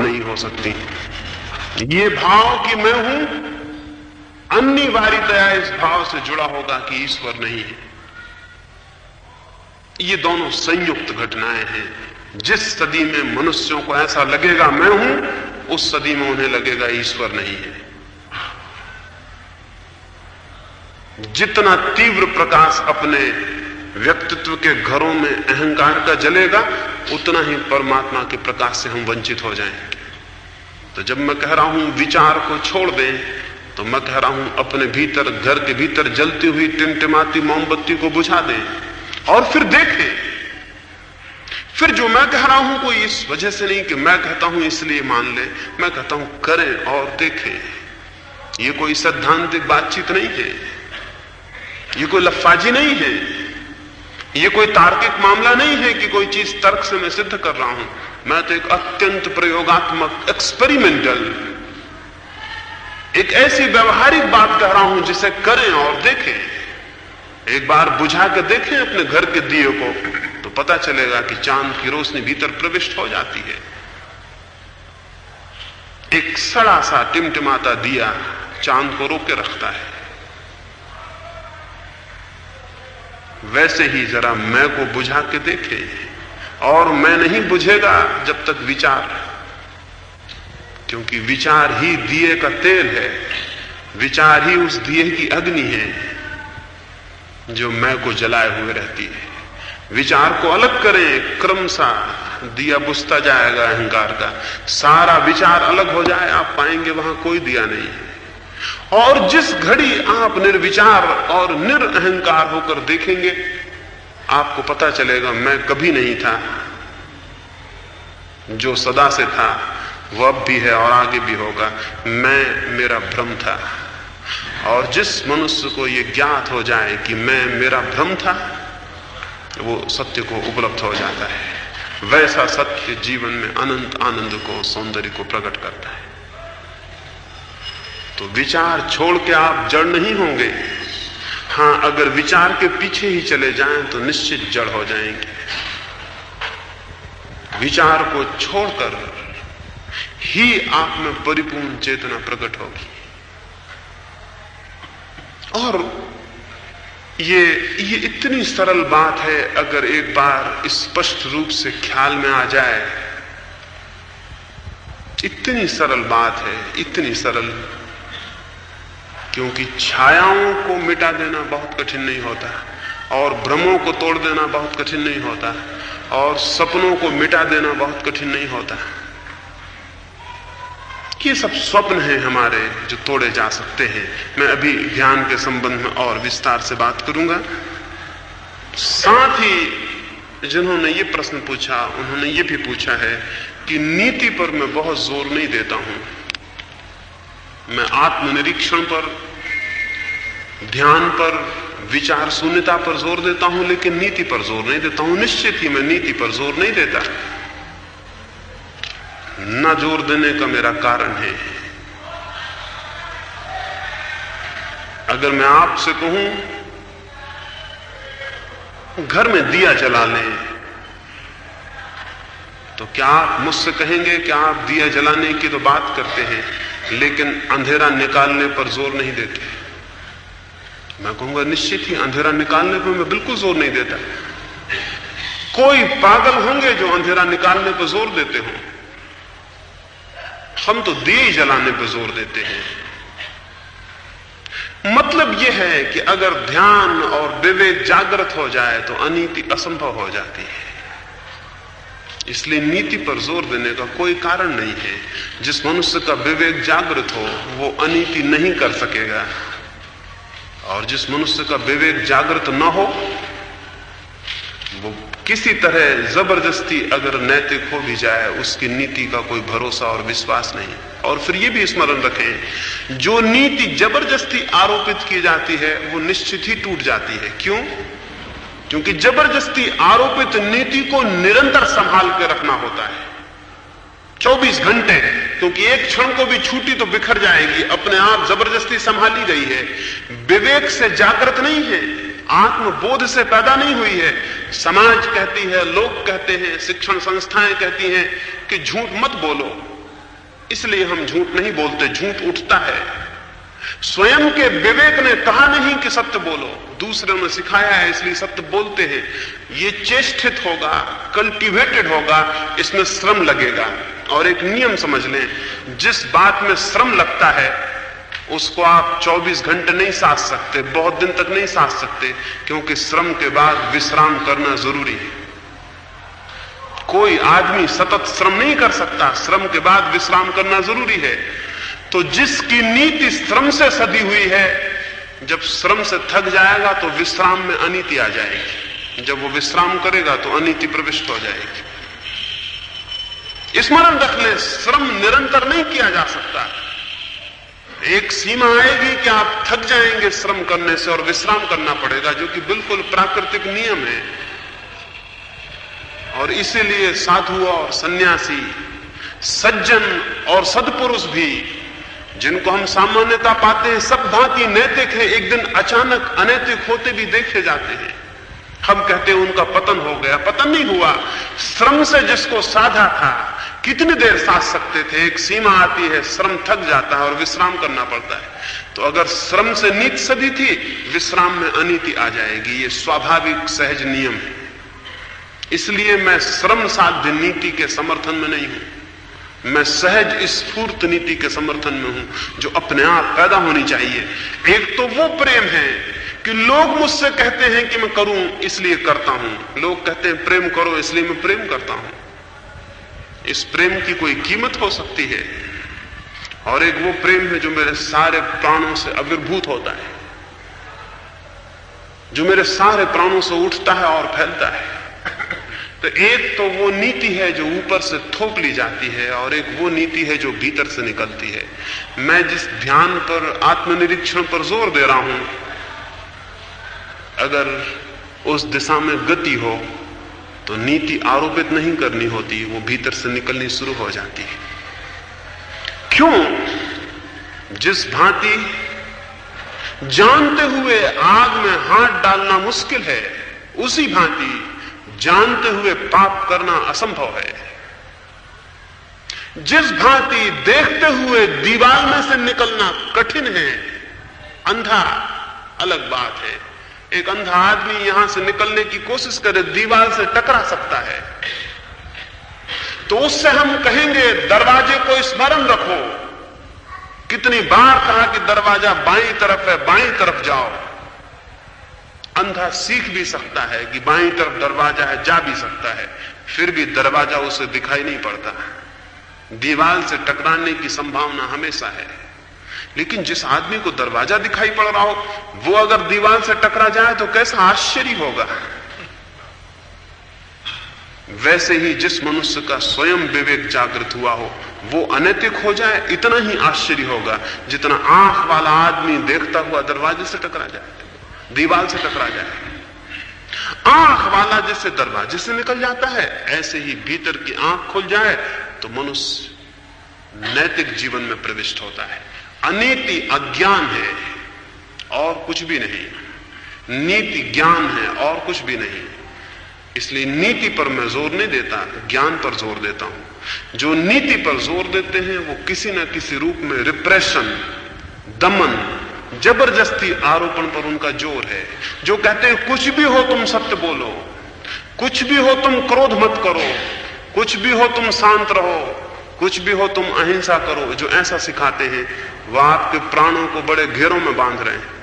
नहीं हो सकती। ये भाव कि मैं हूं अनिवार्यतया इस भाव से जुड़ा होगा कि ईश्वर नहीं है। ये दोनों संयुक्त घटनाएं हैं। जिस सदी में मनुष्यों को ऐसा लगेगा मैं हूं, उस सदी में उन्हें लगेगा ईश्वर नहीं है। जितना तीव्र प्रकाश अपने व्यक्तित्व के घरों में अहंकार का जलेगा, उतना ही परमात्मा के प्रकाश से हम वंचित हो जाएंगे। तो जब मैं कह रहा हूं विचार को छोड़ दें, तो मैं कह रहा हूं अपने भीतर, घर के भीतर जलती हुई टिमटिमाती मोमबत्ती को बुझा दें और फिर देखें। फिर जो मैं कह रहा हूं कोई इस वजह से नहीं कि मैं कहता हूं इसलिए मान ले, मैं कहता हूं करें और देखें। ये कोई सैद्धांतिक बातचीत नहीं है, ये कोई लफ्फाजी नहीं है, ये कोई तार्किक मामला नहीं है कि कोई चीज तर्क से मैं सिद्ध कर रहा हूं। मैं तो एक अत्यंत प्रयोगात्मक, एक्सपेरिमेंटल, एक ऐसी व्यवहारिक बात कह रहा हूं जिसे करें और देखें। एक बार बुझा के देखें अपने घर के दिए को, तो पता चलेगा कि चांद की रोशनी भीतर प्रविष्ट हो जाती है। एक सड़ा सा टिमटिमाता दिया चांद को रोके रखता है। वैसे ही जरा मैं को बुझा के देखे, और मैं नहीं बुझेगा जब तक विचार, क्योंकि विचार ही दिए का तेल है, विचार ही उस दिए की अग्नि है जो मैं को जलाए हुए रहती है। विचार को अलग करें, क्रमशः दिया बुझता जाएगा अहंकार का। सारा विचार अलग हो जाए, आप पाएंगे वहां कोई दिया नहीं है। और जिस घड़ी आप निर्विचार और निरअहंकार होकर देखेंगे, आपको पता चलेगा मैं कभी नहीं था, जो सदा से था वो अब भी है और आगे भी होगा। मैं मेरा भ्रम था। और जिस मनुष्य को यह ज्ञात हो जाए कि मैं मेरा भ्रम था, वो सत्य को उपलब्ध हो जाता है। वैसा सत्य जीवन में अनंत आनंद को, सौंदर्य को प्रकट करता है। तो विचार छोड़ के आप जड़ नहीं होंगे। हां, अगर विचार के पीछे ही चले जाएं तो निश्चित जड़ हो जाएंगे। विचार को छोड़कर ही आप में परिपूर्ण चेतना प्रकट होगी। और ये इतनी सरल बात है, अगर एक बार स्पष्ट रूप से ख्याल में आ जाए। इतनी सरल बात है, इतनी सरल, क्योंकि छायाओं को मिटा देना बहुत कठिन नहीं होता, और भ्रमों को तोड़ देना बहुत कठिन नहीं होता, और सपनों को मिटा देना बहुत कठिन नहीं होता। ये सब स्वप्न हैं हमारे जो तोड़े जा सकते हैं। मैं अभी ध्यान के संबंध में और विस्तार से बात करूंगा। साथ ही जिन्होंने ये प्रश्न पूछा, उन्होंने ये भी पूछा है कि नीति पर मैं बहुत जोर नहीं देता हूं। मैं आत्मनिरीक्षण पर, ध्यान पर, विचार शून्यता पर जोर देता हूं, लेकिन नीति पर जोर नहीं देता हूं। निश्चित ही मैं नीति पर जोर नहीं देता। न जोर देने का मेरा कारण है। अगर मैं आपसे कहूं घर में दिया जला लें, तो क्या आप मुझसे कहेंगे कि आप दिया जलाने की तो बात करते हैं, लेकिन अंधेरा निकालने पर जोर नहीं देते? मैं कहूंगा निश्चित ही अंधेरा निकालने पर मैं बिल्कुल जोर नहीं देता। कोई पागल होंगे जो अंधेरा निकालने पर जोर देते हों। हम तो दिए जलाने पर जोर देते हैं। मतलब यह है कि अगर ध्यान और विवेक जागृत हो जाए तो अनीति असंभव हो जाती है। इसलिए नीति पर जोर देने का कोई कारण नहीं है। जिस मनुष्य का विवेक जागृत हो वो अनीति नहीं कर सकेगा, और जिस मनुष्य का विवेक जागृत न हो वो किसी तरह जबरदस्ती अगर नैतिक हो भी जाए, उसकी नीति का कोई भरोसा और विश्वास नहीं। और फिर ये भी स्मरण रखें, जो नीति जबरदस्ती आरोपित की जाती है वो निश्चित ही टूट जाती है। क्यों? क्योंकि जबरदस्ती आरोपित नीति को निरंतर संभाल के रखना होता है, 24 घंटे, क्योंकि एक क्षण को भी छूटी तो बिखर जाएगी। अपने आप जबरदस्ती संभाली गई है, विवेक से जागृत नहीं है, आत्मबोध से पैदा नहीं हुई है। समाज कहती है, लोग कहते हैं, शिक्षण संस्थाएं कहती हैं कि झूठ मत बोलो, इसलिए हम झूठ नहीं बोलते, झूठ उठता है। स्वयं के विवेक ने कहा नहीं कि सत्य बोलो, दूसरों ने सिखाया है इसलिए सत्य बोलते हैं। ये चेष्टित होगा, कल्टीवेटेड होगा, इसमें श्रम लगेगा। और एक नियम समझ लें, जिस बात में श्रम लगता है उसको आप 24 घंटे नहीं साध सकते, बहुत दिन तक नहीं साध सकते, क्योंकि श्रम के बाद विश्राम करना जरूरी है। कोई आदमी सतत श्रम नहीं कर सकता, श्रम के बाद विश्राम करना जरूरी है। तो जिसकी नीति श्रम से सदी हुई है, जब श्रम से थक जाएगा तो विश्राम में अनीति आ जाएगी, जब वो विश्राम करेगा तो अनीति प्रविष्ट हो जाएगी। स्मरण रख ले, श्रम निरंतर नहीं किया जा सकता। एक सीमा आएगी कि आप थक जाएंगे श्रम करने से और विश्राम करना पड़ेगा, जो कि बिल्कुल प्राकृतिक नियम है। और इसीलिए साधु और सन्यासी, सज्जन और सद्पुरुष भी, जिनको हम सामान्यता पाते हैं सब भांति नैतिक है, एक दिन अचानक अनैतिक होते भी देखे जाते हैं। हम कहते हैं उनका पतन हो गया, पतन नहीं हुआ। श्रम से जिसको साधा था, कितनी देर साध सकते थे? एक सीमा आती है, श्रम थक जाता है और विश्राम करना पड़ता है। तो अगर श्रम से नीति सदी थी, विश्राम में अनीति आ जाएगी। ये स्वाभाविक सहज नियम है। इसलिए मैं श्रम साध्य नीति के समर्थन में नहीं हूं, मैं सहज स्फूर्त नीति के समर्थन में हूं, जो अपने आप पैदा होनी चाहिए। एक तो वो प्रेम है कि लोग मुझसे कहते हैं कि मैं करूं इसलिए करता हूं, लोग कहते हैं प्रेम करो इसलिए मैं प्रेम करता हूं। इस प्रेम की कोई कीमत हो सकती है। और एक वो प्रेम है जो मेरे सारे प्राणों से आविर्भूत होता है, जो मेरे सारे प्राणों से उठता है और फैलता है। तो एक तो वो नीति है जो ऊपर से थोप ली जाती है, और एक वो नीति है जो भीतर से निकलती है। मैं जिस ध्यान पर, आत्मनिरीक्षण पर जोर दे रहा हूं, अगर उस दिशा में गति हो तो नीति आरोपित नहीं करनी होती, वो भीतर से निकलनी शुरू हो जाती है। क्यों? जिस भांति जानते हुए आग में हाथ डालना मुश्किल है, उसी भांति जानते हुए पाप करना असंभव है। जिस भांति देखते हुए दीवार में से निकलना कठिन है, अंधा अलग बात है। एक अंधा आदमी यहां से निकलने की कोशिश करे, दीवार से टकरा सकता है, तो उससे हम कहेंगे दरवाजे को स्मरण रखो। कितनी बार कहा कि दरवाजा बाईं तरफ है, बाईं तरफ जाओ। अंधा सीख भी सकता है कि बाईं तरफ दरवाजा है, जा भी सकता है, फिर भी दरवाजा उसे दिखाई नहीं पड़ता। दीवार से टकराने की संभावना हमेशा है। लेकिन जिस आदमी को दरवाजा दिखाई पड़ रहा हो, वो अगर दीवार से टकरा जाए तो कैसा आश्चर्य होगा। वैसे ही जिस मनुष्य का स्वयं विवेक जागृत हुआ हो, वो अनैतिक हो जाए, इतना ही आश्चर्य होगा जितना आंख वाला आदमी देखता हुआ दरवाजे से टकरा जाए, दीवार से टकरा जाए। आंख वाला जैसे दरवाजे से निकल जाता है, ऐसे ही भीतर की आंख खुल जाए तो मनुष्य नैतिक जीवन में प्रविष्ट होता है। अनीति अज्ञान है और कुछ भी नहीं, नीति ज्ञान है और कुछ भी नहीं। इसलिए नीति पर मैं जोर नहीं देता, ज्ञान पर जोर देता हूं। जो नीति पर जोर देते हैं वो किसी न किसी रूप में रिप्रेशन, दमन, जबरदस्ती आरोपण पर उनका जोर है। जो कहते हैं कुछ भी हो तुम सत्य बोलो, कुछ भी हो तुम क्रोध मत करो, कुछ भी हो तुम शांत रहो, कुछ भी हो तुम अहिंसा करो, जो ऐसा सिखाते हैं वह आपके प्राणों को बड़े घेरों में बांध रहे हैं।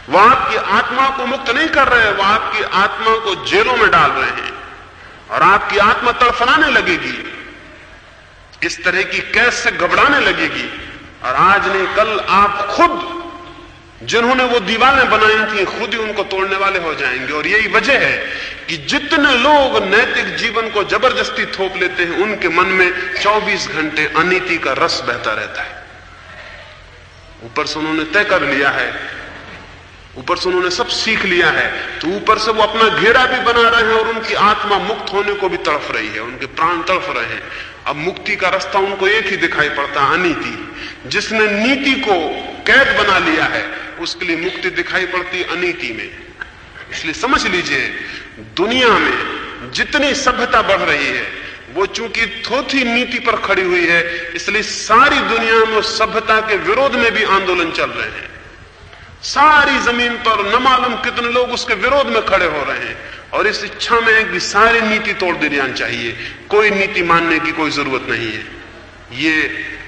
वह आपकी आत्मा को मुक्त नहीं कर रहे हैं, वह आपकी आत्मा को जेलों में डाल रहे हैं और आपकी आत्मा तड़फड़ाने लगेगी, इस तरह की कैद से घबराने लगेगी। और आज नहीं कल आप खुद जिन्होंने वो दीवारें बनाई थी, खुद ही उनको तोड़ने वाले हो जाएंगे। और यही वजह है कि जितने लोग नैतिक जीवन को जबरदस्ती थोप लेते हैं, उनके मन में 24 घंटे अनीति का रस बहता रहता है। ऊपर से उन्होंने तय कर लिया है, ऊपर से उन्होंने सब सीख लिया है, तो ऊपर से वो अपना घेरा भी बना रहे हैं और उनकी आत्मा मुक्त होने को भी तड़फ रही है, उनके प्राण तड़फ रहे हैं। अब मुक्ति का रास्ता उनको एक ही दिखाई पड़ता है, अनीति। जिसने नीति को कैद बना लिया है उसके लिए मुक्ति दिखाई पड़ती अनीति में। इसलिए समझ लीजिए, दुनिया में जितनी सभ्यता बढ़ रही है वो चूंकि थोथी नीति पर खड़ी हुई है, इसलिए सारी दुनिया में सभ्यता के विरोध में भी आंदोलन चल रहे हैं। सारी जमीन पर न मालूम कितने लोग उसके विरोध में खड़े हो रहे हैं, और इस इच्छा में है कि सारी नीति तोड़ दी जानी चाहिए, कोई नीति मानने की कोई जरूरत नहीं है।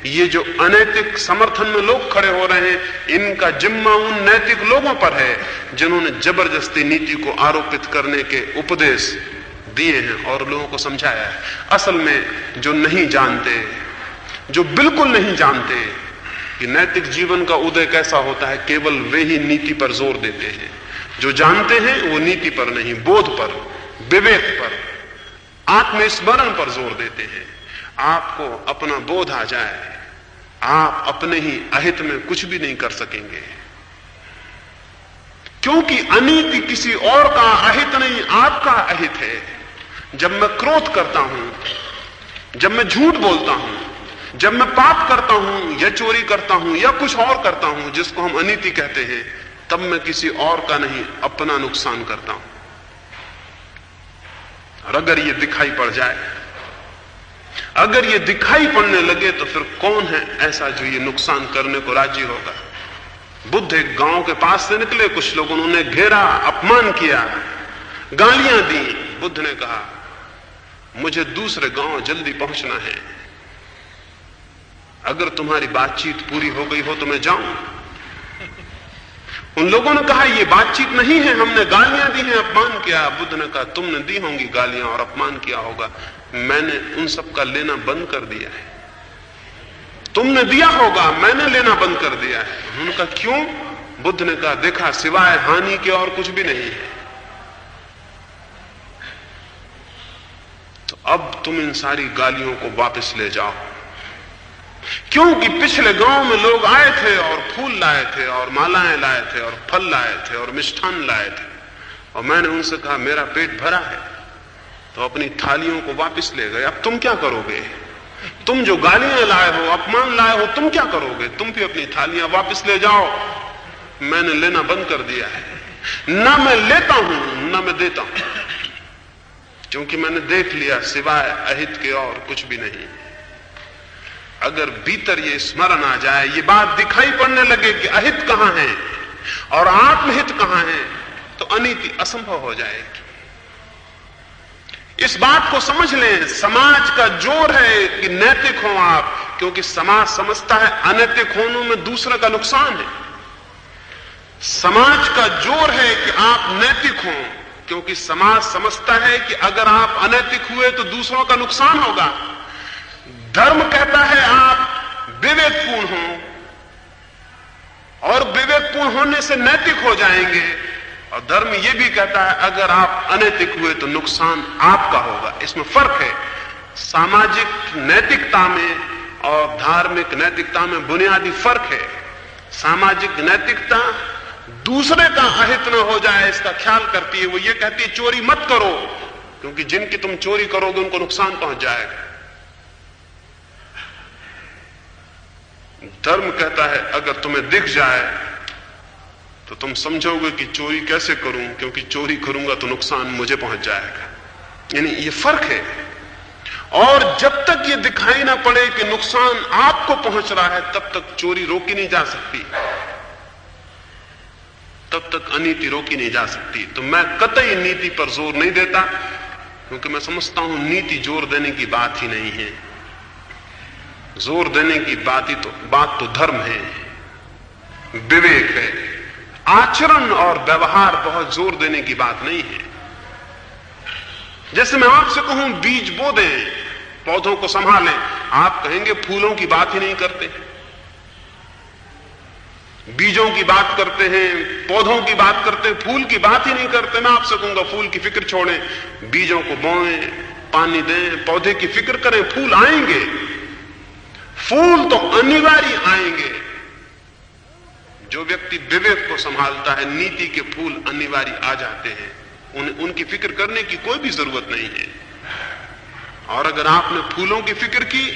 ये जो अनैतिक समर्थन में लोग खड़े हो रहे हैं, इनका जिम्मा उन नैतिक लोगों पर है जिन्होंने जबरदस्ती नीति को आरोपित करने के उपदेश दिए हैं और लोगों को समझाया है। असल में जो नहीं जानते, जो बिल्कुल नहीं जानते कि नैतिक जीवन का उदय कैसा होता है, केवल वे ही नीति पर जोर देते हैं। जो जानते हैं वो नीति पर नहीं, बोध पर, विवेक पर, आत्मस्मरण पर जोर देते हैं। आपको अपना बोध आ जाए, आप अपने ही अहित में कुछ भी नहीं कर सकेंगे, क्योंकि अनीति किसी और का अहित नहीं, आपका अहित है। जब मैं क्रोध करता हूं, जब मैं झूठ बोलता हूं, जब मैं पाप करता हूं या चोरी करता हूं या कुछ और करता हूं जिसको हम अनीति कहते हैं, तब मैं किसी और का नहीं, अपना नुकसान करता हूं। और अगर ये दिखाई पड़ जाए, अगर ये दिखाई पड़ने लगे, तो फिर कौन है ऐसा जो ये नुकसान करने को राजी होगा। बुद्ध एक गांव के पास से निकले, कुछ लोगों ने उन्हें घेरा, अपमान किया, गालियां दी। बुद्ध ने कहा, मुझे दूसरे गांव जल्दी पहुंचना है, अगर तुम्हारी बातचीत पूरी हो गई हो तो मैं जाऊं। उन लोगों ने कहा, यह बातचीत नहीं है, हमने गालियां दी हैं, अपमान किया। बुद्ध ने कहा, तुमने दी होंगी गालियां और अपमान किया होगा, मैंने उन सब का लेना बंद कर दिया है। तुमने दिया होगा, मैंने लेना बंद कर दिया है। उन्होंने कहा, क्यों? बुद्ध ने कहा, देखा, सिवाय हानि के और कुछ भी नहीं है। तो अब तुम इन सारी गालियों को वापस ले जाओ, क्योंकि पिछले गांव में लोग आए थे और फूल लाए थे और मालाएं लाए थे और फल लाए थे और मिष्ठान लाए थे, और मैंने उनसे कहा, मेरा पेट भरा है, तो अपनी थालियों को वापस ले गए। अब तुम क्या करोगे? तुम जो गालियां लाए हो, अपमान लाए हो, तुम क्या करोगे? तुम भी अपनी थालियां वापस ले जाओ। मैंने लेना बंद कर दिया है, ना मैं लेता हूं ना मैं देता हूं, क्योंकि मैंने देख लिया सिवाय अहित के और कुछ भी नहीं। अगर भीतर ये स्मरण आ जाए, ये बात दिखाई पड़ने लगे कि अहित कहां है और आत्महित कहां है, तो अनीति असंभव हो जाएगी। इस बात को समझ लें, समाज का जोर है कि नैतिक हो आप, क्योंकि समाज समझता है अनैतिक होने में दूसरे का नुकसान है। समाज का जोर है कि आप नैतिक हों, क्योंकि समाज समझता है कि अगर आप अनैतिक हुए तो दूसरों का नुकसान होगा। धर्म कहता है आप विवेकपूर्ण हो, और विवेकपूर्ण होने से नैतिक हो जाएंगे, और धर्म यह भी कहता है अगर आप अनैतिक हुए तो नुकसान आपका होगा। इसमें फर्क है। सामाजिक नैतिकता में और धार्मिक नैतिकता में बुनियादी फर्क है। सामाजिक नैतिकता दूसरे का अहित न हो जाए इसका ख्याल करती है। वो ये कहती है चोरी मत करो, क्योंकि जिनकी तुम चोरी करोगे उनको नुकसान पहुंच जाएगा। धर्म कहता है अगर तुम्हें दिख जाए तो तुम समझोगे कि चोरी कैसे करूं, क्योंकि चोरी करूंगा तो नुकसान मुझे पहुंच जाएगा। यानी ये फर्क है। और जब तक ये दिखाई ना पड़े कि नुकसान आपको पहुंच रहा है, तब तक चोरी रोकी नहीं जा सकती, तब तक अनीति रोकी नहीं जा सकती। तो मैं कतई नीति पर जोर नहीं देता, क्योंकि मैं समझता हूं नीति जोर देने की बात ही नहीं है। जोर देने की बात तो धर्म है, विवेक है। आचरण और व्यवहार बहुत जोर देने की बात नहीं है। जैसे मैं आपसे कहूं बीज बो दें, पौधों को संभालें, आप कहेंगे फूलों की बात ही नहीं करते। बीजों की बात करते हैं, पौधों की बात करते हैं, फूल की बात ही नहीं करते। मैं आपसे कहूंगा फूल की फिक्र छोड़ें, बीजों को बोएं, पानी दें, पौधे की फिक्र करें, फूल आएंगे। फूल तो अनिवार्य आएंगे। जो व्यक्ति विवेक को संभालता है, नीति के फूल अनिवार्य आ जाते हैं। उनकी फिक्र करने की कोई भी जरूरत नहीं है। और अगर आपने फूलों की फिक्र की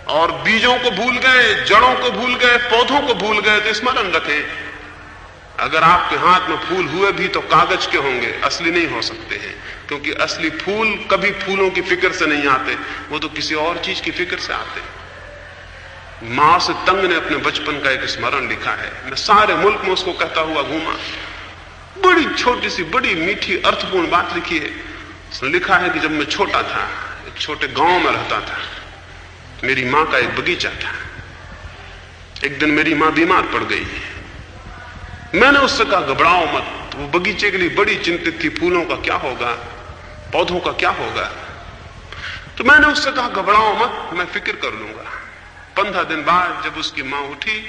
और बीजों को भूल गए, जड़ों को भूल गए, पौधों को भूल गए, तो स्मरण रखें अगर आपके हाथ में फूल हुए भी तो कागज के होंगे, असली नहीं हो सकते हैं, क्योंकि असली फूल कभी फूलों की फिक्र से नहीं आते, वो तो किसी और चीज की फिक्र से आते। माओ से तंग ने अपने बचपन का एक स्मरण लिखा है, मैं सारे मुल्क में उसको कहता हुआ घूमा। बड़ी छोटी सी बड़ी मीठी अर्थपूर्ण बात लिखी है। उसने लिखा है कि जब मैं छोटा था, एक छोटे गांव में रहता था, मेरी मां का एक बगीचा था। एक दिन मेरी मां बीमार पड़ गई। मैंने उससे कहा घबराओ मत, वो बगीचे के लिए बड़ी चिंतित थी, फूलों का क्या होगा, पौधों का क्या होगा। तो मैंने उससे कहा घबराओ मत, मैं फिक्र कर लूंगा। 15 दिन बाद जब उसकी मां उठी,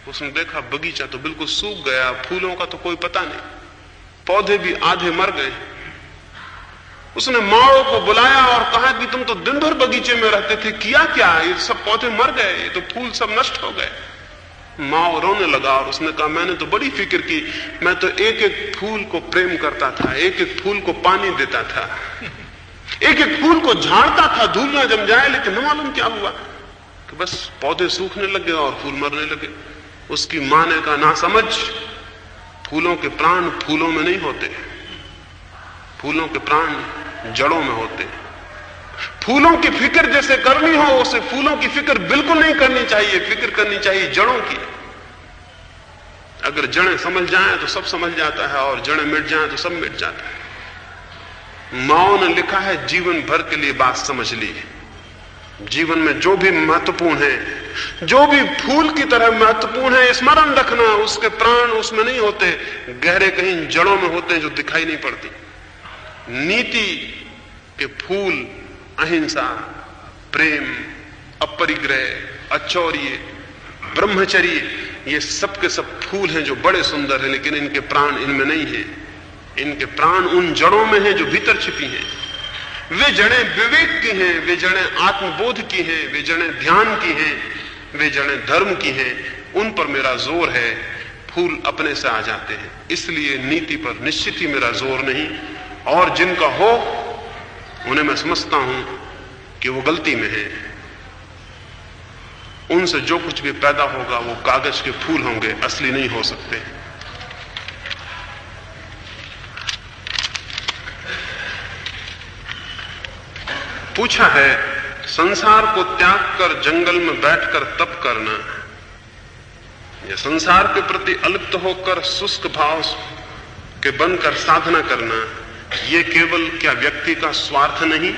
उसने देखा बगीचा तो बिल्कुल सूख गया, फूलों का तो कोई पता नहीं, पौधे भी आधे मर गए। उसने माओ को बुलाया और कहा कि तुम तो दिन भर बगीचे में रहते थे, किया क्या, ये सब पौधे मर गए, ये तो फूल सब नष्ट हो गए। माओ रोने लगा और उसने कहा मैंने तो बड़ी फिक्र की, मैं तो एक एक फूल को प्रेम करता था, एक एक फूल को पानी देता था, एक एक फूल को झाड़ता था धूल ना जम जाए, लेकिन न मालूम क्या हुआ कि बस पौधे सूखने लगे और फूल मरने लगे। उसकी मां ने कहा ना समझ, फूलों के प्राण फूलों में नहीं होते, फूलों के प्राण जड़ों में होते। फूलों की फिक्र जैसे करनी हो, उसे फूलों की फिक्र बिल्कुल नहीं करनी चाहिए, फिक्र करनी चाहिए जड़ों की। अगर जड़ें समझ जाएं तो सब समझ जाता है, और जड़ें मिट जाएं तो सब मिट जाता है। माओ ने लिखा है जीवन भर के लिए बात समझ ली, जीवन में जो भी महत्वपूर्ण है, जो भी फूल की तरह महत्वपूर्ण है, स्मरण रखना उसके प्राण उसमें नहीं होते, गहरे कहीं जड़ों में होते हैं जो दिखाई नहीं पड़ती। नीति के फूल अहिंसा, प्रेम, अपरिग्रह, अचौर्य, ब्रह्मचर्य, ये सब के सब फूल हैं जो बड़े सुंदर हैं, लेकिन इनके प्राण इनमें नहीं है। इनके प्राण उन जड़ों में हैं जो भीतर छिपी हैं। वे जड़ें विवेक की हैं, वे जड़ें आत्मबोध की हैं, वे जड़ें ध्यान की हैं, वे जड़ें धर्म की हैं। उन पर मेरा जोर है, फूल अपने से आ जाते हैं। इसलिए नीति पर निश्चित ही मेरा जोर नहीं, और जिनका हो उन्हें मैं समझता हूं कि वो गलती में है। उनसे जो कुछ भी पैदा होगा वो कागज के फूल होंगे, असली नहीं हो सकते। पूछा है, संसार को त्याग कर जंगल में बैठकर तप करना या संसार के प्रति अलिप्त होकर शुष्क भाव के बनकर साधना करना, ये केवल क्या व्यक्ति का स्वार्थ नहीं,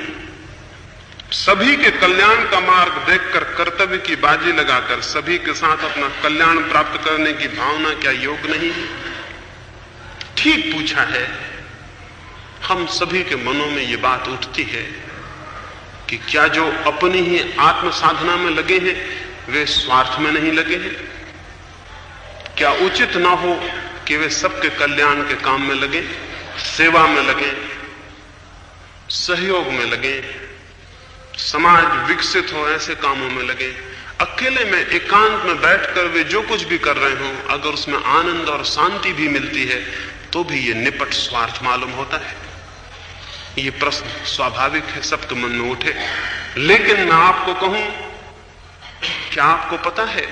सभी के कल्याण का मार्ग देखकर कर्तव्य की बाजी लगाकर सभी के साथ अपना कल्याण प्राप्त करने की भावना क्या योग नहीं? ठीक पूछा है। हम सभी के मनों में ये बात उठती है कि क्या जो अपनी ही आत्म साधना में लगे हैं वे स्वार्थ में नहीं लगे हैं? क्या उचित ना हो कि वे सबके कल्याण के काम में लगे, सेवा में लगे, सहयोग में लगे, समाज विकसित हो ऐसे कामों में लगे? अकेले में एकांत में बैठकर वे जो कुछ भी कर रहे हो, अगर उसमें आनंद और शांति भी मिलती है तो भी ये निपट स्वार्थ मालूम होता है। ये प्रश्न स्वाभाविक है, सबके मन में उठे। लेकिन मैं आपको कहूं, क्या आपको पता है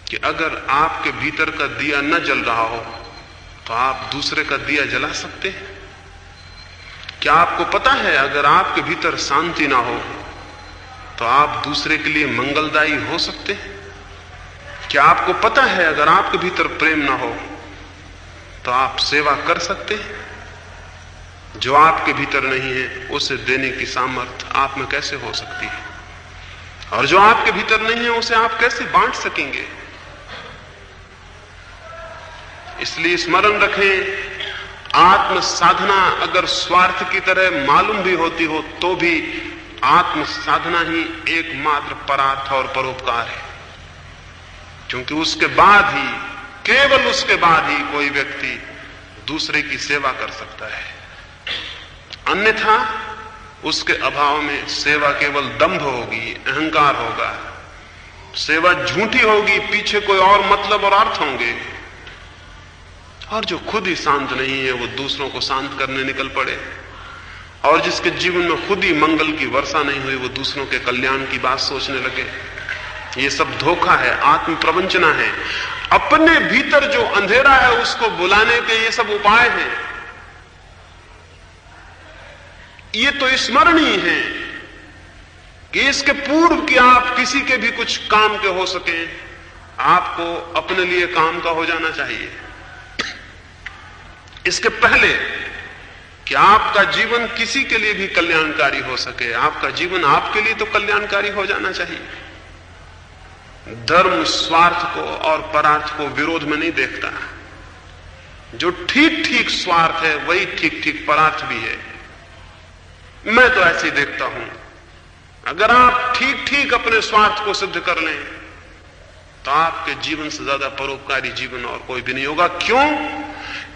कि अगर आपके भीतर का दिया न जल रहा हो तो आप दूसरे का दिया जला सकते हैं? क्या आपको पता है अगर आपके भीतर शांति ना हो तो आप दूसरे के लिए मंगलदायी हो सकते हैं? क्या आपको पता है अगर आपके भीतर प्रेम ना हो तो आप सेवा कर सकते हैं? जो आपके भीतर नहीं है उसे देने की सामर्थ्य आप में कैसे हो सकती है? और जो आपके भीतर नहीं है उसे आप कैसे बांट सकेंगे? इसलिए स्मरण रखें, आत्म साधना अगर स्वार्थ की तरह मालूम भी होती हो तो भी आत्म साधना ही एकमात्र परार्थ और परोपकार है, क्योंकि उसके बाद ही, केवल उसके बाद ही कोई व्यक्ति दूसरे की सेवा कर सकता है। अन्यथा उसके अभाव में सेवा केवल दंभ होगी, अहंकार होगा, सेवा झूठी होगी, पीछे कोई और मतलब और अर्थ होंगे। और जो खुद ही शांत नहीं है वो दूसरों को शांत करने निकल पड़े, और जिसके जीवन में खुद ही मंगल की वर्षा नहीं हुई वो दूसरों के कल्याण की बात सोचने लगे। ये सब धोखा है, आत्म प्रवंचना है। अपने भीतर जो अंधेरा है उसको बुलाने के ये सब उपाय हैं। ये तो स्मरणीय है कि इसके पूर्व कि आप किसी के भी कुछ काम के हो सके, आपको अपने लिए काम का हो जाना चाहिए। इसके पहले कि आपका जीवन किसी के लिए भी कल्याणकारी हो सके, आपका जीवन आपके लिए तो कल्याणकारी हो जाना चाहिए। धर्म स्वार्थ को और परार्थ को विरोध में नहीं देखता। जो ठीक ठीक स्वार्थ है वही ठीक ठीक परार्थ भी है। मैं तो ऐसे ही देखता हूं। अगर आप ठीक ठीक अपने स्वार्थ को सिद्ध कर लें तो आपके जीवन से ज्यादा परोपकारी जीवन और कोई भी नहीं होगा। क्यों?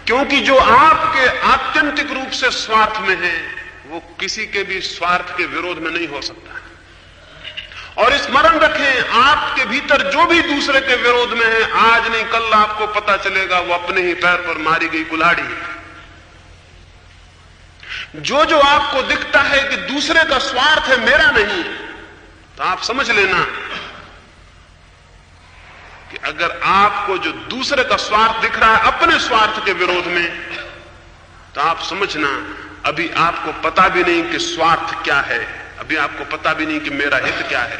क्योंकि जो आपके आत्यंतिक रूप से स्वार्थ में है वो किसी के भी स्वार्थ के विरोध में नहीं हो सकता। और स्मरण रखें, आपके भीतर जो भी दूसरे के विरोध में है, आज नहीं कल आपको पता चलेगा वो अपने ही पैर पर मारी गई कुल्हाड़ी है। जो जो आपको दिखता है कि दूसरे का स्वार्थ है, मेरा नहीं, तो आप समझ लेना कि अगर आपको जो दूसरे का स्वार्थ दिख रहा है अपने स्वार्थ के विरोध में, तो आप समझना अभी आपको पता भी नहीं कि स्वार्थ क्या है, अभी आपको पता भी नहीं कि मेरा हित क्या है।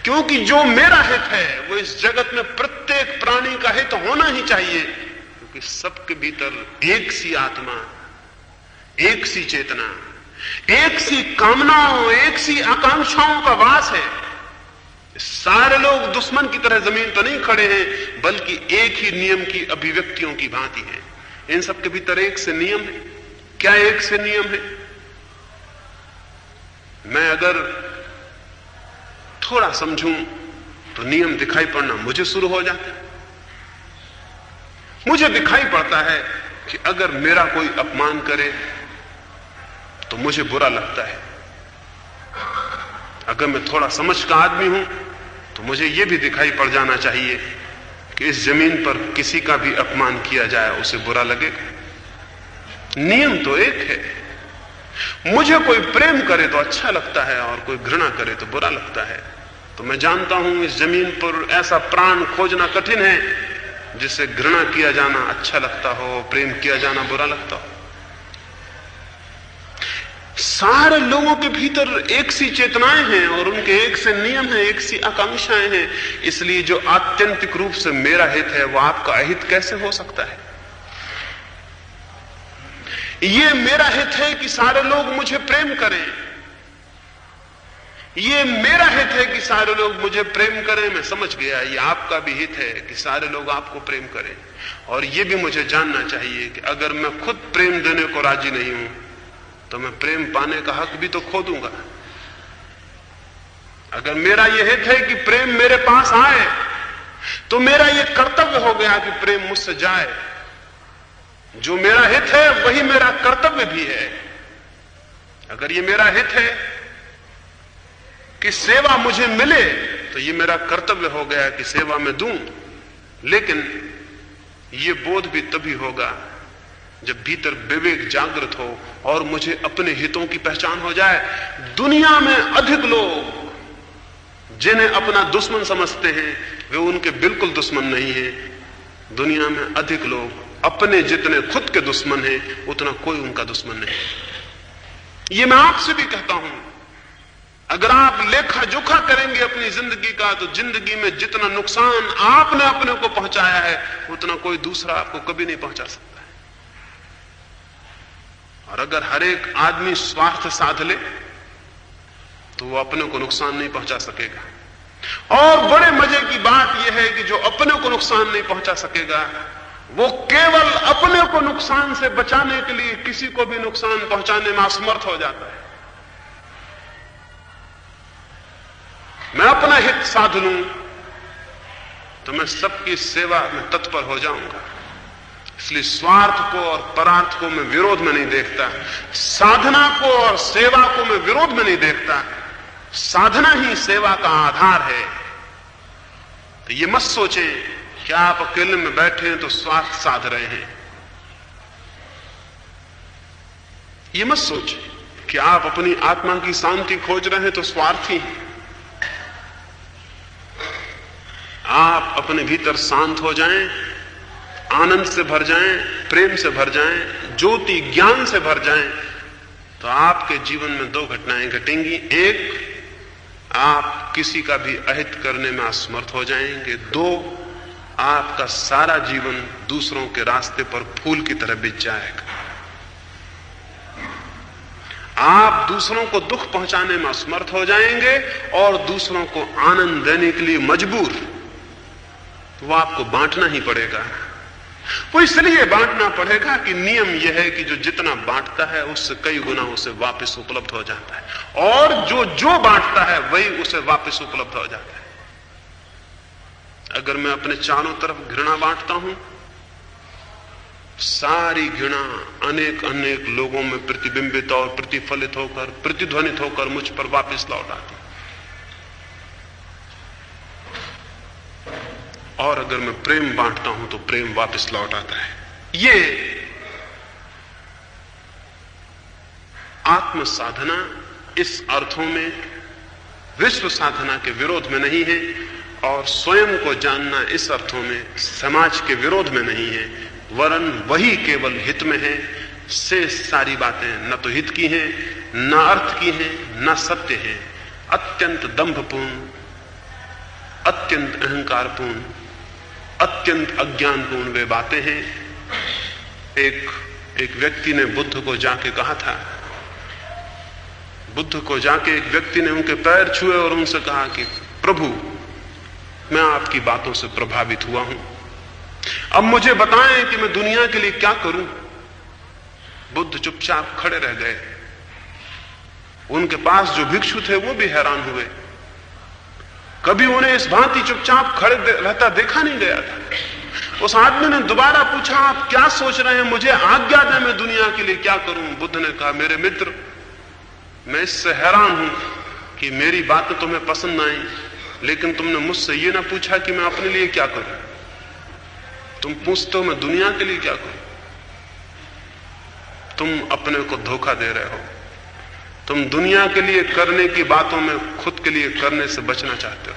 क्योंकि जो मेरा हित है वो इस जगत में प्रत्येक प्राणी का हित होना ही चाहिए, क्योंकि सबके भीतर एक सी आत्मा, एक सी चेतना, एक सी कामनाओं, एक सी आकांक्षाओं का वास है। सारे लोग दुश्मन की तरह जमीन पर नहीं खड़े हैं, बल्कि एक ही नियम की अभिव्यक्तियों की भांति हैं। इन सबके भीतर एक से नियम है। क्या एक से नियम है? मैं अगर थोड़ा समझूं तो नियम दिखाई पड़ना मुझे शुरू हो जाता है। मुझे दिखाई पड़ता है कि अगर मेरा कोई अपमान करे तो मुझे बुरा लगता है। अगर मैं थोड़ा समझ का आदमी हूं तो मुझे यह भी दिखाई पड़ जाना चाहिए कि इस जमीन पर किसी का भी अपमान किया जाए उसे बुरा लगेगा। नियम तो एक है। मुझे कोई प्रेम करे तो अच्छा लगता है और कोई घृणा करे तो बुरा लगता है। तो मैं जानता हूं इस जमीन पर ऐसा प्राण खोजना कठिन है जिसे घृणा किया जाना अच्छा लगता हो, प्रेम किया जाना बुरा लगता हो। सारे लोगों के भीतर एक सी चेतनाएं हैं और उनके एक से नियम हैं, एक सी आकांक्षाएं हैं। इसलिए जो आत्यंतिक रूप से मेरा हित है वो आपका अहित कैसे हो सकता है? ये मेरा हित है कि सारे लोग मुझे प्रेम करें। ये मेरा हित है कि सारे लोग मुझे प्रेम करें। मैं समझ गया ये आपका भी हित है कि सारे लोग आपको प्रेम करें। और ये भी मुझे जानना चाहिए कि अगर मैं खुद प्रेम देने को राजी नहीं हूं तो मैं प्रेम पाने का हक भी तो खो दूंगा। अगर मेरा यह हित है कि प्रेम मेरे पास आए तो मेरा यह कर्तव्य हो गया कि प्रेम मुझसे जाए। जो मेरा हित है वही मेरा कर्तव्य भी है। अगर ये मेरा हित है कि सेवा मुझे मिले तो ये मेरा कर्तव्य हो गया कि सेवा मैं दूं। लेकिन ये बोध भी तभी होगा जब भीतर विवेक जागृत हो और मुझे अपने हितों की पहचान हो जाए। दुनिया में अधिक लोग जिन्हें अपना दुश्मन समझते हैं वे उनके बिल्कुल दुश्मन नहीं हैं। दुनिया में अधिक लोग अपने जितने खुद के दुश्मन हैं उतना कोई उनका दुश्मन नहीं। ये मैं आपसे भी कहता हूं, अगर आप लेखा जोखा करेंगे अपनी जिंदगी का तो जिंदगी में जितना नुकसान आपने अपने को पहुंचाया है उतना कोई दूसरा आपको कभी नहीं पहुंचा सकता। और अगर हर एक आदमी स्वार्थ साध ले तो वो अपने को नुकसान नहीं पहुंचा सकेगा। और बड़े मजे की बात यह है कि जो अपने को नुकसान नहीं पहुंचा सकेगा वो केवल अपने को नुकसान से बचाने के लिए किसी को भी नुकसान पहुंचाने में असमर्थ हो जाता है। मैं अपना हित साध लूं तो मैं सबकी सेवा में तत्पर हो जाऊंगा। इसलिए स्वार्थ को और परार्थ को मैं विरोध में नहीं देखता। साधना को और सेवा को मैं विरोध में नहीं देखता। साधना ही सेवा का आधार है। तो ये मत सोचें कि आप अकेले में बैठे हैं तो स्वार्थ साध रहे हैं। ये मत सोचें कि आप अपनी आत्मा की शांति खोज रहे हैं तो स्वार्थी हैं। आप अपने भीतर शांत हो जाएं, आनंद से भर जाएं, प्रेम से भर जाएं, ज्योति ज्ञान से भर जाएं, तो आपके जीवन में दो घटनाएं घटेंगी। एक, आप किसी का भी अहित करने में असमर्थ हो जाएंगे। दो, आपका सारा जीवन दूसरों के रास्ते पर फूल की तरह बिछ जाएगा। आप दूसरों को दुख पहुंचाने में असमर्थ हो जाएंगे और दूसरों को आनंद देने के लिए मजबूर। वो आपको बांटना ही पड़ेगा। वो इसलिए बांटना पड़ेगा कि नियम यह है कि जो जितना बांटता है उससे कई गुना उसे वापस उपलब्ध हो जाता है, और जो बांटता है वही उसे वापस उपलब्ध हो जाता है। अगर मैं अपने चारों तरफ घृणा बांटता हूं, सारी घृणा अनेक अनेक लोगों में प्रतिबिंबित और प्रतिफलित होकर, प्रतिध्वनित होकर मुझ पर वापस लौट आती। और अगर मैं प्रेम बांटता हूं तो प्रेम वापस लौट आता है। ये आत्म साधना इस अर्थों में विश्व साधना के विरोध में नहीं है, और स्वयं को जानना इस अर्थों में समाज के विरोध में नहीं है, वरन वही केवल हित में है। शेष सारी बातें न तो हित की हैं, न अर्थ की हैं, न सत्य हैं। अत्यंत दंभपूर्ण, अत्यंत अहंकारपूर्ण, अत्यंत अज्ञानपूर्ण वे बातें हैं। एक व्यक्ति ने बुद्ध को जाके कहा था, बुद्ध को जाके एक व्यक्ति ने उनके पैर छुए और उनसे कहा कि प्रभु, मैं आपकी बातों से प्रभावित हुआ हूं, अब मुझे बताएं कि मैं दुनिया के लिए क्या करूं। बुद्ध चुपचाप खड़े रह गए। उनके पास जो भिक्षु थे वो भी हैरान हुए। कभी उन्हें इस भांति चुपचाप खड़े रहता देखा नहीं गया था। उस आदमी ने दोबारा पूछा, आप क्या सोच रहे हैं, मुझे आज्ञा दें, मैं दुनिया के लिए क्या करूं। बुद्ध ने कहा, मेरे मित्र, मैं इससे हैरान हूं कि मेरी बातें तुम्हें पसंद आई, लेकिन तुमने मुझसे ये ना पूछा कि मैं अपने लिए क्या करूं। तुम पूछते हो मैं दुनिया के लिए क्या करूं। तुम अपने को धोखा दे रहे हो। तुम दुनिया के लिए करने की बातों में खुद के लिए करने से बचना चाहते हो।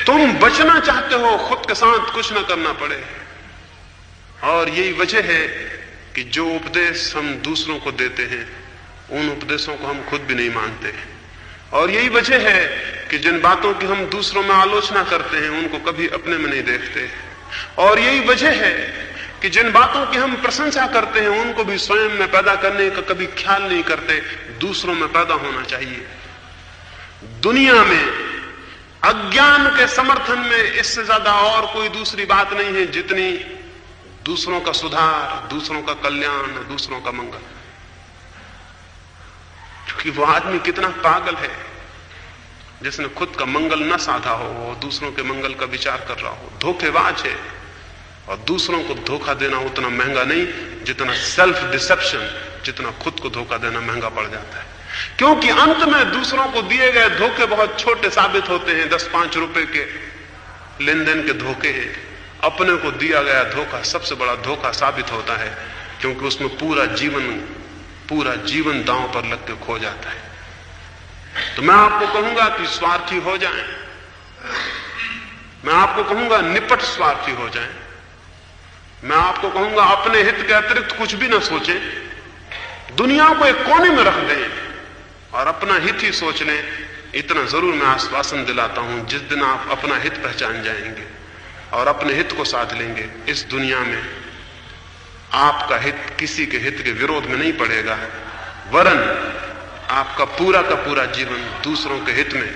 तुम बचना चाहते हो, खुद के साथ कुछ ना करना पड़े। और यही वजह है कि जो उपदेश हम दूसरों को देते हैं, उन उपदेशों को हम खुद भी नहीं मानते। और यही वजह है कि जिन बातों की हम दूसरों में आलोचना करते हैं, उनको कभी अपने में नहीं देखते। और यही वजह है कि जिन बातों की हम प्रशंसा करते हैं, उनको भी स्वयं में पैदा करने का कभी ख्याल नहीं करते। दूसरों में पैदा होना चाहिए। दुनिया में अज्ञान के समर्थन में इससे ज्यादा और कोई दूसरी बात नहीं है जितनी दूसरों का सुधार, दूसरों का कल्याण, दूसरों का मंगल। क्योंकि वो आदमी कितना पागल है जिसने खुद का मंगल न साधा हो और दूसरों के मंगल का विचार कर रहा हो। धोखेबाज है। और दूसरों को धोखा देना उतना महंगा नहीं जितना सेल्फ डिसेप्शन, जितना खुद को धोखा देना महंगा पड़ जाता है। क्योंकि अंत में दूसरों को दिए गए धोखे बहुत छोटे साबित होते हैं। 10-5 रुपए के लेन देन के धोखे हैं। अपने को दिया गया धोखा सबसे बड़ा धोखा साबित होता है, क्योंकि उसमें पूरा जीवन दांव पर लग के खो जाता है। तो मैं आपको कहूंगा कि स्वार्थी हो जाएं। मैं आपको कहूंगा निपट स्वार्थी हो जाएं। मैं आपको कहूंगा अपने हित के अतिरिक्त कुछ भी ना सोचें। दुनिया को एक कोने में रख दें और अपना हित ही सोच लें। इतना जरूर मैं आश्वासन दिलाता हूं, जिस दिन आप अपना हित पहचान जाएंगे और अपने हित को साध लेंगे, इस दुनिया में आपका हित किसी के हित के विरोध में नहीं पड़ेगा, वरन आपका पूरा का पूरा जीवन दूसरों के हित में,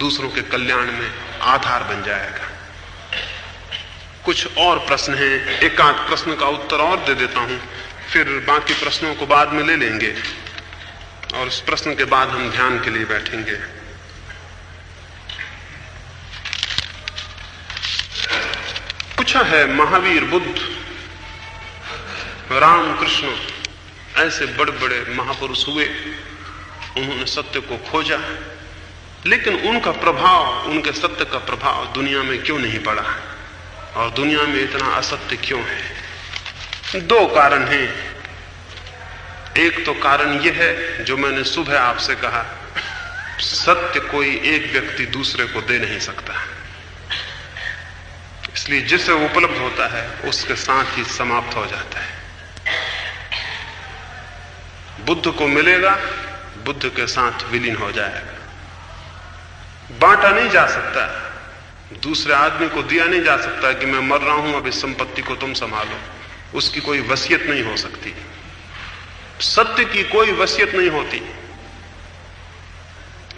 दूसरों के कल्याण में आधार बन जाएगा। कुछ और प्रश्न हैं, एक आध प्रश्न का उत्तर और दे देता हूं, फिर बाकी प्रश्नों को बाद में ले लेंगे और इस प्रश्न के बाद हम ध्यान के लिए बैठेंगे। पूछा है, महावीर, बुद्ध, रामकृष्ण ऐसे बड़े बड़े महापुरुष हुए, उन्होंने सत्य को खोजा, लेकिन उनका प्रभाव, उनके सत्य का प्रभाव दुनिया में क्यों नहीं पड़ा और दुनिया में इतना असत्य क्यों है? 2 कारण हैं। एक तो कारण यह है जो मैंने सुबह आपसे कहा सत्य कोई एक व्यक्ति दूसरे को दे नहीं सकता, इसलिए जिसे उपलब्ध होता है उसके साथ ही समाप्त हो जाता है। बुद्ध को मिलेगा, बुद्ध के साथ विलीन हो जाएगा। बांटा नहीं जा सकता, दूसरे आदमी को दिया नहीं जा सकता कि मैं मर रहा हूं, अब इस संपत्ति को तुम संभालो। उसकी कोई वसीयत नहीं हो सकती। सत्य की कोई वसीयत नहीं होती।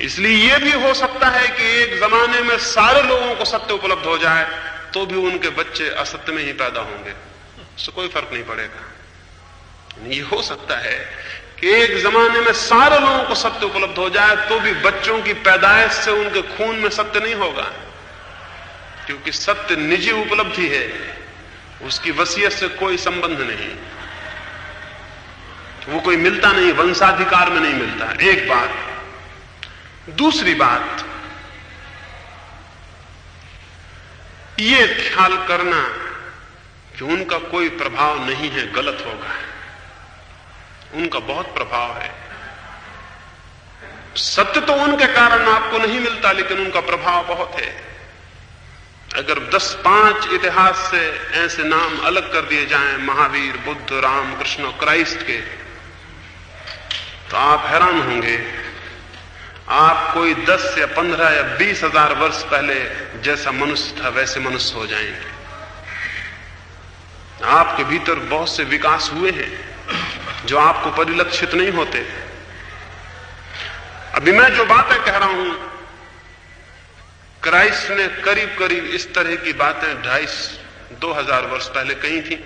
इसलिए यह भी हो सकता है कि एक जमाने में सारे लोगों को सत्य उपलब्ध हो जाए तो भी उनके बच्चे असत्य में ही पैदा होंगे, उससे कोई फर्क नहीं पड़ेगा। ये हो सकता है कि एक जमाने में सारे लोगों को सत्य उपलब्ध हो जाए तो भी बच्चों की पैदाइश से उनके खून में सत्य नहीं होगा, क्योंकि सत्य निजी उपलब्धि है, उसकी वसीयत से कोई संबंध नहीं, वो कोई मिलता नहीं, वंशाधिकार में नहीं मिलता। एक बात। दूसरी बात, ये ख्याल करना कि उनका कोई प्रभाव नहीं है गलत होगा। उनका बहुत प्रभाव है। सत्य तो उनके कारण आपको नहीं मिलता, लेकिन उनका प्रभाव बहुत है। अगर 10-5 इतिहास से ऐसे नाम अलग कर दिए जाएं, महावीर, बुद्ध, राम, कृष्ण, क्राइस्ट के, तो आप हैरान होंगे। आप कोई 10 या 15 या 20 हजार वर्ष पहले जैसा मनुष्य था वैसे मनुष्य हो जाएंगे। आपके भीतर बहुत से विकास हुए हैं जो आपको परिलक्षित नहीं होते। अभी मैं जो बातें कह रहा हूं, क्राइस्ट ने करीब करीब इस तरह की बातें 2500-2000 वर्ष पहले कही थी।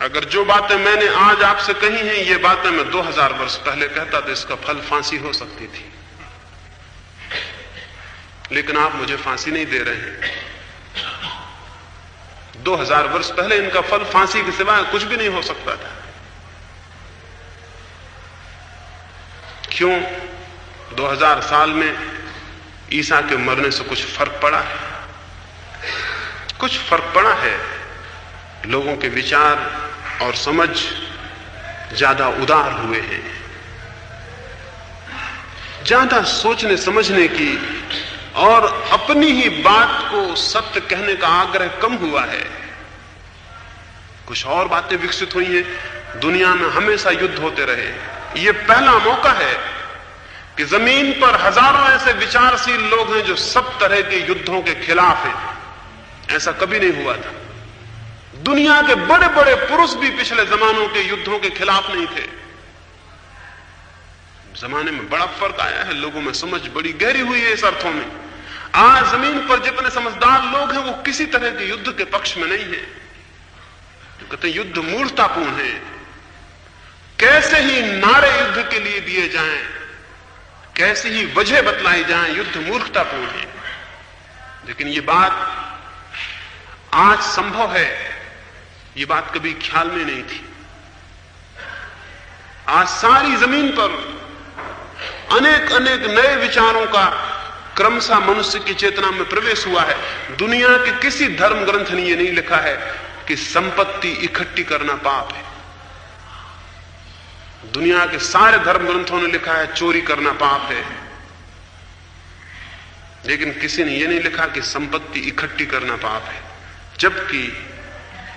अगर जो बातें मैंने आज आपसे कही हैं, ये बातें मैं 2000 वर्ष पहले कहता तो इसका फल फांसी हो सकती थी, लेकिन आप मुझे फांसी नहीं दे रहे हैं। 2000 वर्ष पहले इनका फल फांसी के सिवाय कुछ भी नहीं हो सकता था। क्यों? 2000 साल में ईसा के मरने से कुछ फर्क पड़ा है? कुछ फर्क पड़ा है। लोगों के विचार और समझ ज्यादा उदार हुए हैं, ज्यादा सोचने समझने की और अपनी ही बात को सत्य कहने का आग्रह कम हुआ है। कुछ और बातें विकसित हुई हैं। दुनिया में हमेशा युद्ध होते रहे। यह पहला मौका है कि जमीन पर हजारों ऐसे विचारशील लोग हैं जो सब तरह के युद्धों के खिलाफ हैं। ऐसा कभी नहीं हुआ था। दुनिया के बड़े बड़े पुरुष भी पिछले जमानों के युद्धों के खिलाफ नहीं थे। जमाने में बड़ा फर्क आया है, लोगों में समझ बड़ी गहरी हुई है इस अर्थों में। आज जमीन पर जितने समझदार लोग हैं वो किसी तरह के युद्ध के पक्ष में नहीं है। तो कहते हैं युद्ध मूर्खतापूर्ण है। कैसे ही नारे युद्ध के लिए दिए जाएं, कैसी ही वजह बतलाई जाएं, युद्ध मूर्खतापूर्ण है। लेकिन ये बात आज संभव है, ये बात कभी ख्याल में नहीं थी। आज सारी जमीन पर अनेक अनेक नए विचारों का क्रमशः मनुष्य की चेतना में प्रवेश हुआ है। दुनिया के किसी धर्म ग्रंथ ने यह नहीं लिखा है कि संपत्ति इकट्ठी करना पाप है। दुनिया के सारे धर्म ग्रंथों ने लिखा है चोरी करना पाप है, लेकिन किसी ने यह नहीं लिखा कि संपत्ति इकट्ठी करना पाप है। जबकि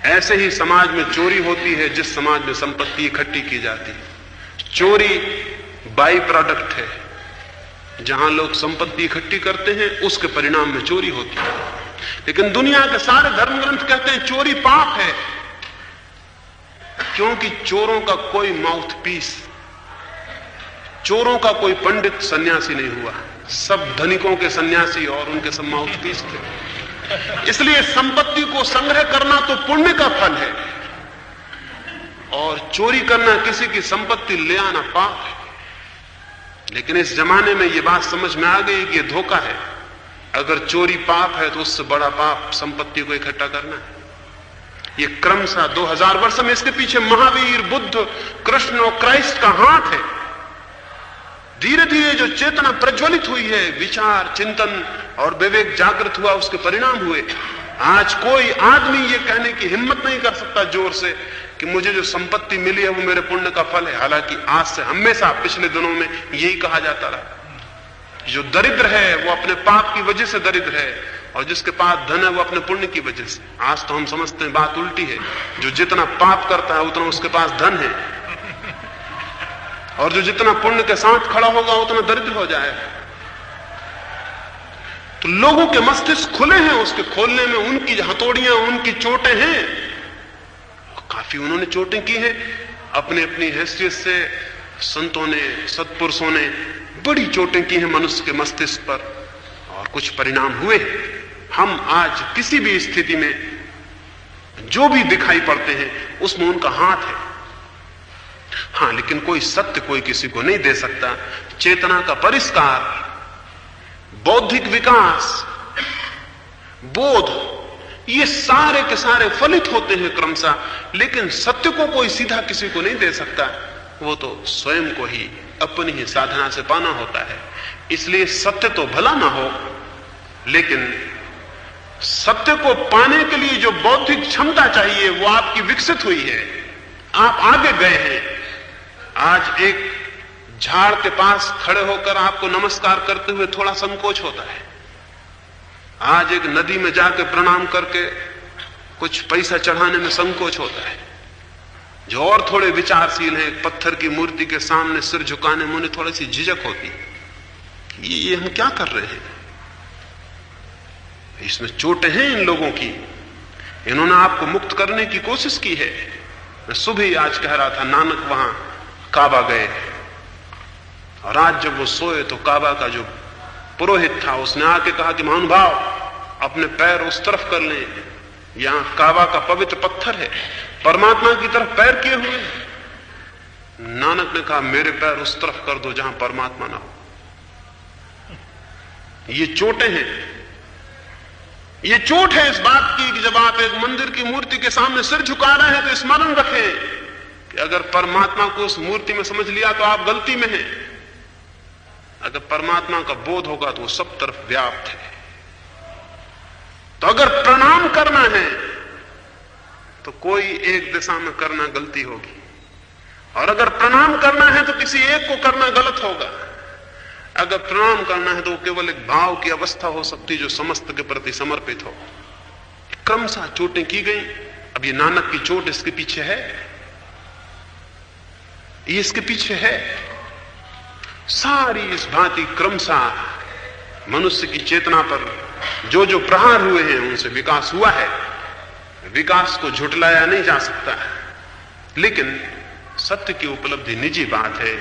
ऐसे ही समाज में चोरी होती है जिस समाज में संपत्ति इकट्ठी की जाती है। चोरी बाई प्रोडक्ट है। जहां लोग संपत्ति इकट्ठी करते हैं उसके परिणाम में चोरी होती है। लेकिन दुनिया के सारे धर्म ग्रंथ कहते हैं चोरी पाप है, क्योंकि चोरों का कोई माउथ पीस, चोरों का कोई पंडित सन्यासी नहीं हुआ। सब धनिकों के सन्यासी और उनके सब माउथ पीस थे। इसलिए संपत्ति को संग्रह करना तो पुण्य का फल है और चोरी करना, किसी की संपत्ति ले आना पाप है। लेकिन इस जमाने में यह बात समझ में आ गई कि यह धोखा है। अगर चोरी पाप है तो उससे बड़ा पाप संपत्ति को इकट्ठा करना है। यह क्रमशः 2000 वर्ष में इसके पीछे महावीर, बुद्ध, कृष्ण और क्राइस्ट का हाथ है। धीरे धीरे जो चेतना प्रज्वलित हुई है, विचार, चिंतन और विवेक जागृत हुआ, उसके परिणाम हुए। आज कोई आदमी ये कहने की हिम्मत नहीं कर सकता जोर से कि मुझे जो संपत्ति मिली है वो मेरे पुण्य का फल है। हालांकि आज से हमेशा पिछले दिनों में यही कहा जाता रहा। जो दरिद्र है वो अपने पाप की वजह से दरिद्र है, और जिसके पास धन है वो अपने पुण्य की वजह से। आज तो हम समझते हैं बात उल्टी है, जो जितना पाप करता है उतना उसके पास धन है, और जो जितना पुण्य के साथ खड़ा होगा उतना दरिद्र हो जाएगा। तो लोगों के मस्तिष्क खुले हैं, उसके खोलने में उनकी हथौड़ियां, उनकी चोटें हैं, काफी उन्होंने चोटें की हैं अपनी अपनी हैसियत से। संतों ने, सत्पुरुषों ने बड़ी चोटें की हैं मनुष्य के मस्तिष्क पर, और कुछ परिणाम हुए। हम आज किसी भी स्थिति में जो भी दिखाई पड़ते हैं उसमें उनका हाथ है। हां, लेकिन कोई सत्य कोई किसी को नहीं दे सकता। चेतना का परिष्कार, बौद्धिक विकास, बोध, ये सारे के सारे फलित होते हैं क्रमशः, लेकिन सत्य को कोई सीधा किसी को नहीं दे सकता। वो तो स्वयं को ही अपनी ही साधना से पाना होता है। इसलिए सत्य तो भला ना हो, लेकिन सत्य को पाने के लिए जो बौद्धिक क्षमता चाहिए वो आपकी विकसित हुई है, आप आगे गए हैं। आज एक झाड़ के पास खड़े होकर आपको नमस्कार करते हुए थोड़ा संकोच होता है। आज एक नदी में जाकर प्रणाम करके कुछ पैसा चढ़ाने में संकोच होता है। जो और थोड़े विचारशील हैं, पत्थर की मूर्ति के सामने सिर झुकाने में उन्हें थोड़ी सी झिझक होती है। ये हम क्या कर रहे हैं? इसमें चोटें हैं इन लोगों की। इन्होंने आपको मुक्त करने की कोशिश की है। मैं सुबह ही आज कह रहा था, नानक वहां काबा गए, और आज जब वो सोए तो काबा का जो पुरोहित था उसने आके कहा कि महानुभाव अपने पैर उस तरफ कर लें, यहां काबा का पवित्र पत्थर है, परमात्मा की तरफ पैर किए हुए। नानक ने कहा मेरे पैर उस तरफ कर दो जहां परमात्मा ना हो। ये चोटें हैं। ये चोट है इस बात की कि जब आप एक मंदिर की मूर्ति के सामने सिर झुका रहे हैं तो स्मरण रखें कि अगर परमात्मा को उस मूर्ति में समझ लिया तो आप गलती में हैं। अगर परमात्मा का बोध होगा तो वो सब तरफ व्याप्त है। तो अगर प्रणाम करना है तो कोई एक दिशा में करना गलती होगी, और अगर प्रणाम करना है तो किसी एक को करना गलत होगा। अगर प्रणाम करना है तो केवल एक भाव की अवस्था हो सकती जो समस्त के प्रति समर्पित हो। क्रमशः चोटें की गई। अब ये नानक की चोट इसके पीछे है, ये इसके पीछे है। सारी इस भांति क्रमशः मनुष्य की चेतना पर जो जो प्रहार हुए हैं उनसे विकास हुआ है। विकास को झुटलाया नहीं जा सकता, लेकिन सत्य की उपलब्धि निजी बात है।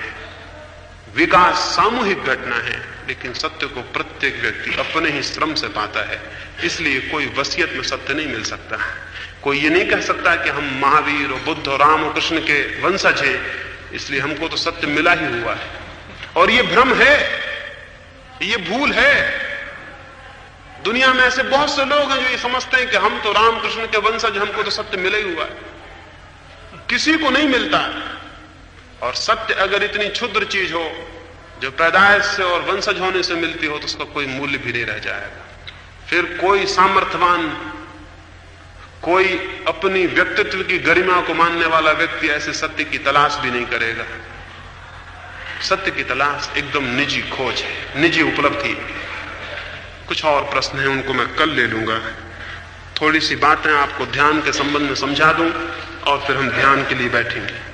विकास सामूहिक घटना है, लेकिन सत्य को प्रत्येक व्यक्ति अपने ही श्रम से पाता है। इसलिए कोई वसीयत में सत्य नहीं मिल सकता। कोई ये नहीं कह सकता कि हम महावीर और बुद्ध और राम और कृष्ण के वंशज हैं, इसलिए हमको तो सत्य मिला ही हुआ है। और ये भ्रम है, ये भूल है। दुनिया में ऐसे बहुत से लोग हैं जो ये समझते हैं कि हम तो राम कृष्ण के वंशज, हमको तो सत्य मिला ही हुआ है। किसी को नहीं मिलता। और सत्य अगर इतनी क्षुद्र चीज हो जो पैदाइश से और वंशज होने से मिलती हो तो उसका कोई मूल्य भी नहीं रह जाएगा। फिर कोई सामर्थ्यवान, कोई अपनी व्यक्तित्व की गरिमा को मानने वाला व्यक्ति ऐसे सत्य की तलाश भी नहीं करेगा। सत्य की तलाश एकदम निजी खोज है, निजी उपलब्धि। कुछ और प्रश्न हैं, उनको मैं कल ले लूंगा। थोड़ी सी बातें आपको ध्यान के संबंध में समझा दूं और फिर हम ध्यान के लिए बैठेंगे।